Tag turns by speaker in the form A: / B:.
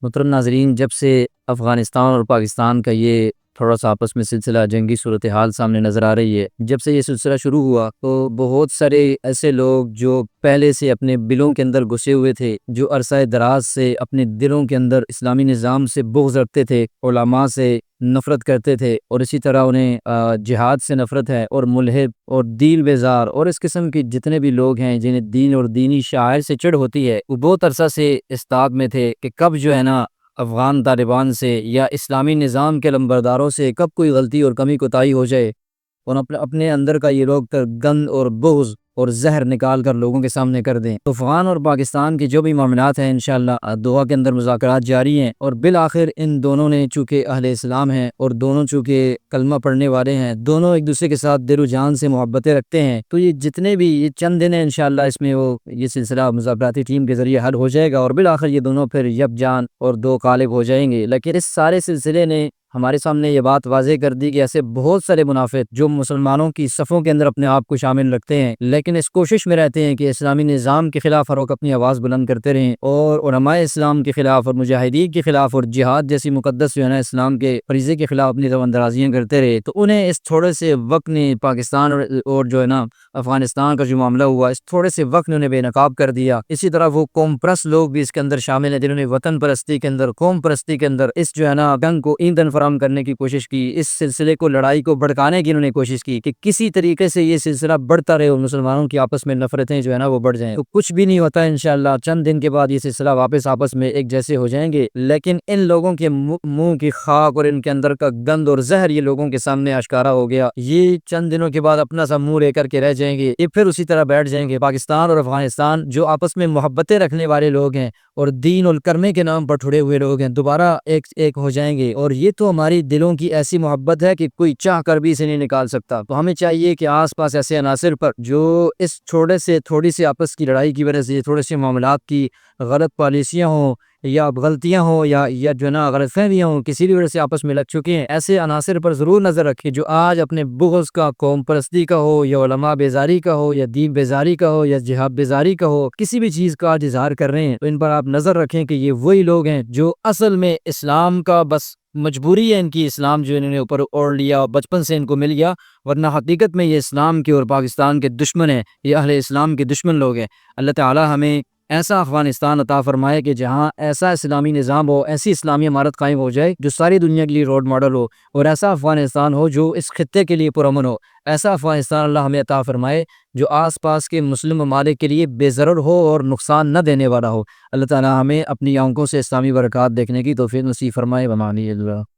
A: محترم ناظرین، جب سے افغانستان اور پاکستان کا یہ تھوڑا سا آپس میں سلسلہ جنگی صورتحال سامنے نظر آ رہی ہے، جب سے یہ سلسلہ شروع ہوا تو بہت سارے ایسے لوگ جو پہلے سے اپنے دلوں کے اندر گھسے ہوئے تھے، جو عرصہ دراز سے اپنے دلوں کے اندر اسلامی نظام سے بغض رکھتے تھے، علماء سے نفرت کرتے تھے، اور اسی طرح انہیں جہاد سے نفرت ہے، اور ملحد اور دین بیزار اور اس قسم کے جتنے بھی لوگ ہیں جنہیں دین اور دینی شعائر سے چڑ ہوتی ہے، وہ بہت عرصہ سے اس طاق میں تھے کہ کب جو ہے نا افغان طالبان سے یا اسلامی نظام کے لمبرداروں سے کب کوئی غلطی اور کمی کوتاہی ہو جائے اور اپنے اندر کا یہ لوگ گند اور بغض اور زہر نکال کر لوگوں کے سامنے کر دیں۔ تو افغان اور پاکستان کے جو بھی معاملات ہیں انشاءاللہ دوحہ کے اندر مذاکرات جاری ہیں، اور بالآخر ان دونوں نے چونکہ اہل اسلام ہیں اور دونوں چونکہ کلمہ پڑھنے والے ہیں، دونوں ایک دوسرے کے ساتھ دل و جان سے محبتیں رکھتے ہیں، تو یہ جتنے بھی یہ چند دن ہیں انشاءاللہ اس میں وہ یہ سلسلہ مذاکراتی ٹیم کے ذریعے حل ہو جائے گا، اور بالآخر یہ دونوں پھر یکجان اور دو قالب ہو جائیں گے۔ لیکن اس سارے سلسلے نے ہمارے سامنے یہ بات واضح کر دی کہ ایسے بہت سارے منافق جو مسلمانوں کی صفوں کے اندر اپنے آپ کو شامل رکھتے ہیں، لیکن اس کوشش میں رہتے ہیں کہ اسلامی نظام کے خلاف ہر وقت اپنی آواز بلند کرتے رہیں، اور علماء اسلام کے خلاف اور مجاہدین کے خلاف اور جہاد جیسی مقدس جو ہے نا اسلام کے فریضے کے خلاف اپنی زبان درازیاں کرتے رہے، تو انہیں اس تھوڑے سے وقت نے پاکستان اور جو ہے نا افغانستان کا جو معاملہ ہوا، اس تھوڑے سے وقت نے انہیں بے نقاب کر دیا۔ اسی طرح وہ قوم پرست لوگ بھی اس کے اندر شامل ہیں جنہوں نے وطن پرستی کے اندر، قوم پرستی کے اندر اس جو ہے نا جنگ کو ایندھن فراہم کرنے کی کوشش کی، اس سلسلے کو لڑائی کو بھڑکانے کی انہوں نے کوشش کی کہ کسی طریقے سے یہ سلسلہ بڑھتا رہے اور مسلمانوں کی آپس میں نفرتیں جو ہے نا وہ بڑھ جائیں۔ تو کچھ بھی نہیں ہوتا انشاءاللہ، چند دن کے بعد یہ سلسلہ واپس آپس میں ایک جیسے ہو جائیں گے، لیکن ان لوگوں کے منہ کی خاک اور ان کے اندر کا گند اور زہر یہ لوگوں کے سامنے آشکارا ہو گیا۔ یہ چند دنوں کے بعد اپنا سا منہ لے کر کے رہ جائیں گے، یہ پھر اسی طرح بیٹھ جائیں گے۔ پاکستان اور افغانستان جو آپس میں محبتیں رکھنے والے لوگ ہیں اور دین اور کرنے کے نام پر ٹھڑے ہوئے لوگ ہیں، دوبارہ ایک ہو جائیں گے، اور یہ تو ہماری دلوں کی ایسی محبت ہے کہ کوئی چاہ کر بھی اسے نہیں نکال سکتا۔ تو ہمیں چاہیے کہ آس پاس ایسے عناصر پر جو اس تھوڑی سی آپس کی لڑائی کی وجہ سے تھوڑے سے معاملات کی غلط پالیسیاں ہوں یا غلطیاں ہوں یا جو ہے نا غلط فہمیاں ہوں، کسی بھی وجہ سے آپس میں لگ چکے ہیں، ایسے عناصر پر ضرور نظر رکھیں جو آج اپنے بغض کا، قوم پرستی کا ہو یا علماء بیزاری کا ہو یا دین بیزاری کا ہو یا جہاد بیزاری کا ہو، کسی بھی چیز کا آج اظہار کر رہے ہیں، تو ان پر آپ نظر رکھیں کہ یہ وہی لوگ ہیں جو اصل میں اسلام کا بس مجبوری ہے ان کی، اسلام جو انہوں نے اوپر اوڑھ لیا بچپن سے ان کو مل گیا، ورنہ حقیقت میں یہ اسلام کے اور پاکستان کے دشمن ہیں، یہ اہل اسلام کے دشمن لوگ ہیں۔ اللہ تعالی ہمیں ایسا افغانستان عطا فرمائے کہ جہاں ایسا اسلامی نظام ہو، ایسی اسلامی عمارت قائم ہو جائے جو ساری دنیا کے لیے رول ماڈل ہو، اور ایسا افغانستان ہو جو اس خطے کے لیے پرامن ہو۔ ایسا افغانستان اللہ ہمیں عطا فرمائے جو آس پاس کے مسلم ممالک کے لیے بے ضرر ہو اور نقصان نہ دینے والا ہو۔ اللہ تعالی ہمیں اپنی آنکھوں سے اسلامی برکات دیکھنے کی توفیق نصیب فرمائے۔ بمانی اللہ۔